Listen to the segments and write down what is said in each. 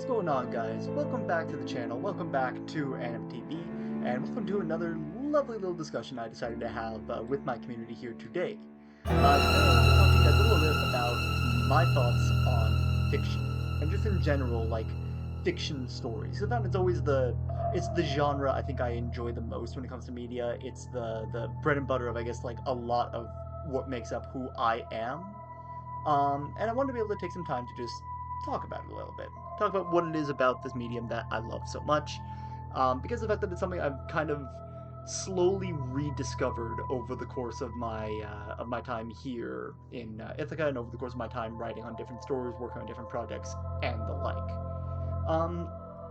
What's going on, guys? Welcome back to the channel, welcome back to Ani-mity, and welcome to another lovely little discussion I decided to have with my community here today. Today I wanted to talk to you guys a little bit about my thoughts on fiction, and just in general, like, fiction stories. I found it's the genre I think I enjoy the most when it comes to media. It's the bread and butter of, I guess, like, a lot of what makes up who I am. And I wanted to be able to take some time to just talk about it a little bit. Talk about what it is about this medium that I love so much. Because of the fact that it's something I've kind of slowly rediscovered over the course of my time here in Ithaca, and over the course of my time writing on different stories, working on different projects, and the like. Um,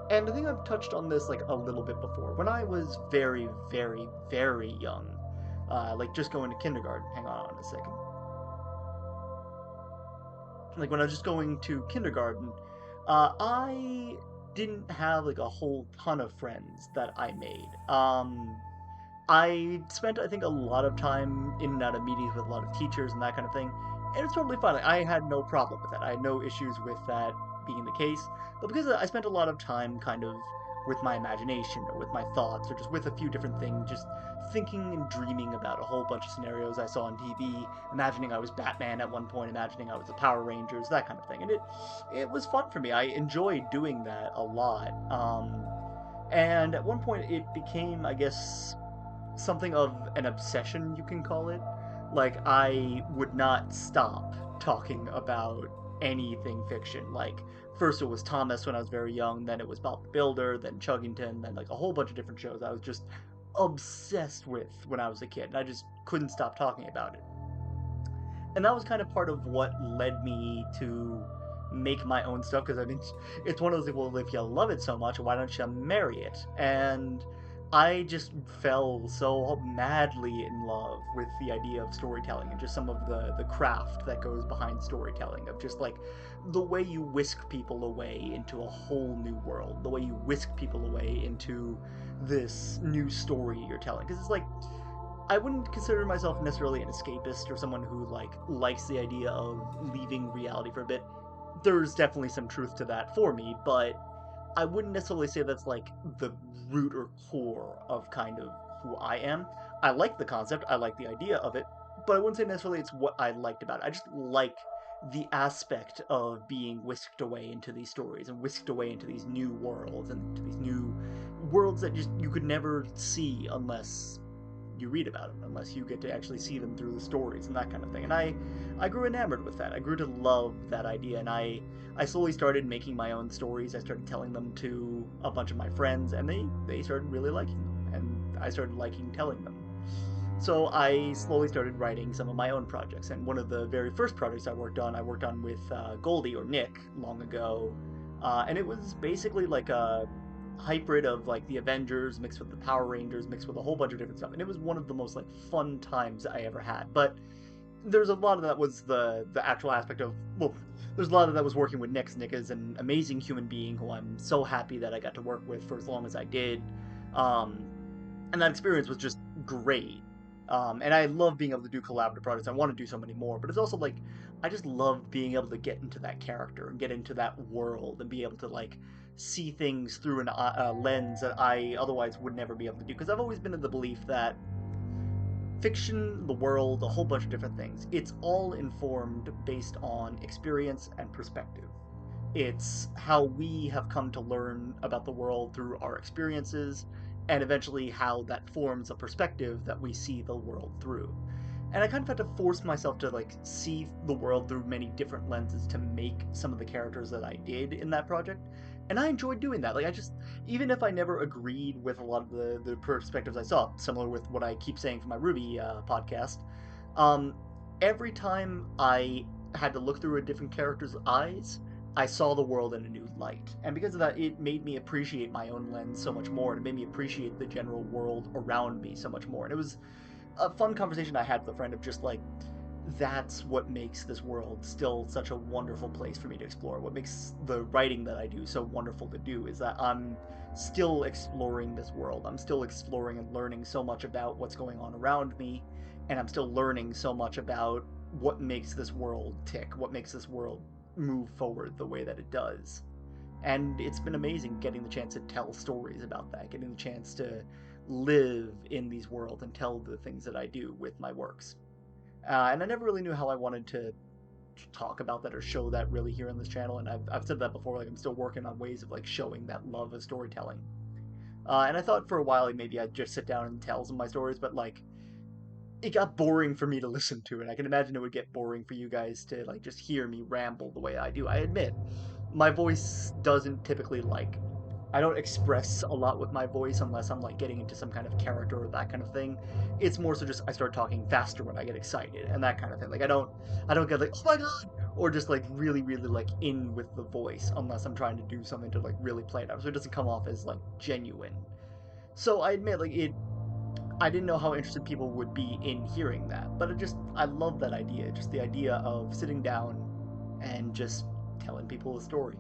and I think I've touched on this like a little bit before. When I was very, very, very young, like just going to kindergarten. Hang on a second. Like when I was just going to kindergarten, I didn't have like a whole ton of friends that I made. I spent, I think, a lot of time in and out of meetings with a lot of teachers and that kind of thing, and it's totally fine. Like, I had no problem with that. I had no issues with that being the case. But because I spent a lot of time kind of with my imagination or with my thoughts or just with a few different things, just thinking and dreaming about a whole bunch of scenarios I saw on TV, imagining I was Batman at one point, imagining I was the Power Rangers, that kind of thing. And it was fun for me. I enjoyed doing that a lot. And at one point it became, I guess, something of an obsession, you can call it. Like, I would not stop talking about anything fiction. Like, first it was Thomas when I was very young, then it was Bob the Builder, then Chuggington, then like a whole bunch of different shows I was just obsessed with when I was a kid, and I just couldn't stop talking about it. And that was kind of part of what led me to make my own stuff, because I mean, it's one of those things, well, if you love it so much, why don't you marry it? And I just fell so madly in love with the idea of storytelling and just some of the craft that goes behind storytelling, of just like the way you whisk people away into a whole new world, the way you whisk people away into this new story you're telling. Because it's like, I wouldn't consider myself necessarily an escapist or someone who like likes the idea of leaving reality for a bit. There's definitely some truth to that for me, but I wouldn't necessarily say that's like the root or core of kind of who I am. I like the concept, I like the idea of it, but I wouldn't say necessarily it's what I liked about it. I just like the aspect of being whisked away into these stories and whisked away into these new worlds and into these new worlds that just you could never see unless you read about them, unless you get to actually see them through the stories and that kind of thing. And I grew enamored with that. I grew to love that idea, and I slowly started making my own stories. I started telling them to a bunch of my friends, and they started really liking them, and I started liking telling them. So I slowly started writing some of my own projects, and one of the very first projects I worked on with Goldie, or Nick, long ago, and it was basically like a hybrid of like the Avengers mixed with the Power Rangers mixed with a whole bunch of different stuff, and it was one of the most like fun times I ever had. But there's a lot of that was the actual aspect of, well, there's a lot of that was working with Nick. Nick is an amazing human being who I'm so happy that I got to work with for as long as I did. Um, and that experience was just great. And I love being able to do collaborative projects. I want to do so many more, but it's also like I just love being able to get into that character and get into that world and be able to like see things through a lens that I otherwise would never be able to do. Because I've always been in the belief that fiction, the world, a whole bunch of different things, it's all informed based on experience and perspective. It's how we have come to learn about the world through our experiences, and eventually how that forms a perspective that we see the world through. And I kind of had to force myself to like see the world through many different lenses to make some of the characters that I did in that project. And I enjoyed doing that. Like, I just, even if I never agreed with a lot of the perspectives I saw, similar with what I keep saying for my Ruby podcast, um, every time I had to look through a different character's eyes, I saw the world in a new light. And because of that, it made me appreciate my own lens so much more, and it made me appreciate the general world around me so much more. And it was a fun conversation I had with a friend of just like, that's what makes this world still such a wonderful place for me to explore. What makes the writing that I do so wonderful to do is that I'm still exploring this world. I'm still exploring and learning so much about what's going on around me, and I'm still learning so much about what makes this world tick, what makes this world move forward the way that it does. And it's been amazing getting the chance to tell stories about that, getting the chance to live in these worlds and tell the things that I do with my works. And I never really knew how I wanted to talk about that or show that really here on this channel. And I've said that before, like I'm still working on ways of like showing that love of storytelling. And I thought for a while like, maybe I'd just sit down and tell some of my stories, but like it got boring for me to listen to, and I can imagine it would get boring for you guys to like just hear me ramble the way I do. I admit, my voice doesn't typically like I don't express a lot with my voice unless I'm like getting into some kind of character or that kind of thing. It's more so just I start talking faster when I get excited and that kind of thing. Like I don't get like oh my god or just like really like in with the voice unless I'm trying to do something to like really play it out. So it doesn't come off as like genuine. So I admit like it I didn't know how interested people would be in hearing that, but I love that idea. Just the idea of sitting down and just telling people a story,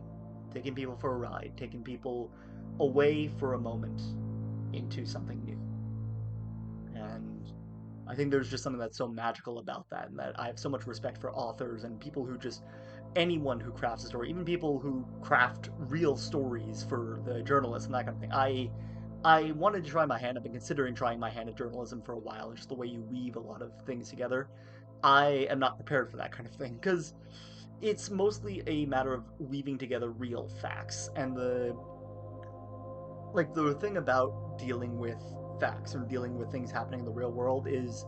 taking people for a ride, taking people away for a moment into something new. And I think there's just something that's so magical about that, and that I have so much respect for authors and people who just anyone who crafts a story, even people who craft real stories for the journalists and that kind of thing. I wanted to try my hand. I've been considering trying my hand at journalism for a while, and just the way you weave a lot of things together. I am not prepared for that kind of thing because it's mostly a matter of weaving together real facts. And the thing about dealing with facts or dealing with things happening in the real world is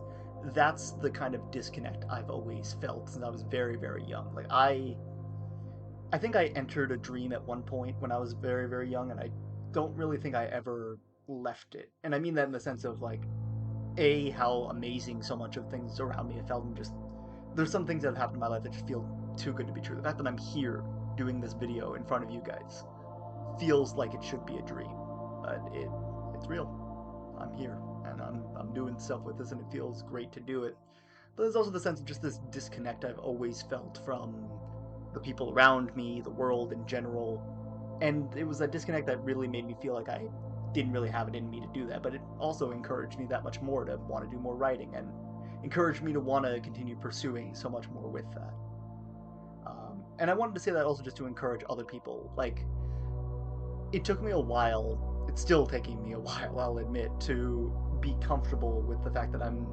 that's the kind of disconnect I've always felt since I was very young. Like I think I entered a dream at one point when I was very young, and I don't really think I ever left it. And I mean that in the sense of like a how amazing so much of things around me have felt, and just there's some things that have happened in my life that just feel too good to be true. The fact that I'm here doing this video in front of you guys feels like it should be a dream, but it's real. I'm here and I'm doing stuff with this, and it feels great to do it. But there's also the sense of just this disconnect I've always felt from the people around me, the world in general, and it was that disconnect that really made me feel like I didn't really have it in me to do that. But it also encouraged me that much more to want to do more writing, and encouraged me to want to continue pursuing so much more with that. And I wanted to say that also just to encourage other people. Like, it took me a while, it's still taking me a while, I'll admit, to be comfortable with the fact that I'm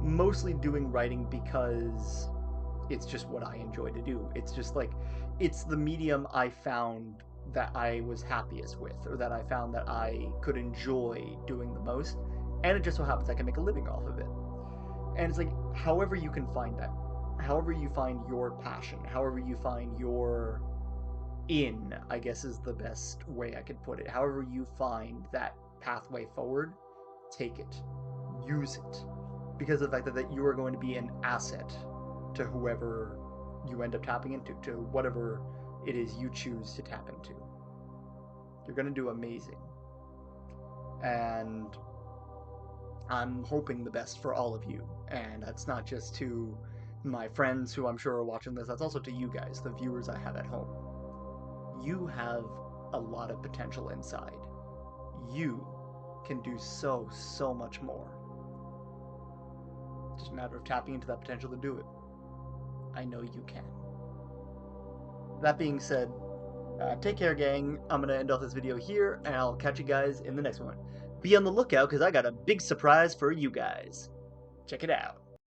mostly doing writing because it's just what I enjoy to do. It's just like, it's the medium I found that I was happiest with, or that I found that I could enjoy doing the most. And it just so happens I can make a living off of it. And it's like, however you can find that, however you find your passion, however you find your I guess is the best way I could put it. However you find that pathway forward, take it, use it, because of the fact that you are going to be an asset to whoever you end up tapping into, to whatever it is you choose to tap into. You're going to do amazing. And I'm hoping the best for all of you. And that's not just to my friends who I'm sure are watching this, that's also to you guys, the viewers I have at home. You have a lot of potential inside. You can do so much more. It's just a matter of tapping into that potential to do it. I know you can. That being said, take care, gang. I'm going to end off this video here, and I'll catch you guys in the next one. Be on the lookout, because I got a big surprise for you guys. Check it out.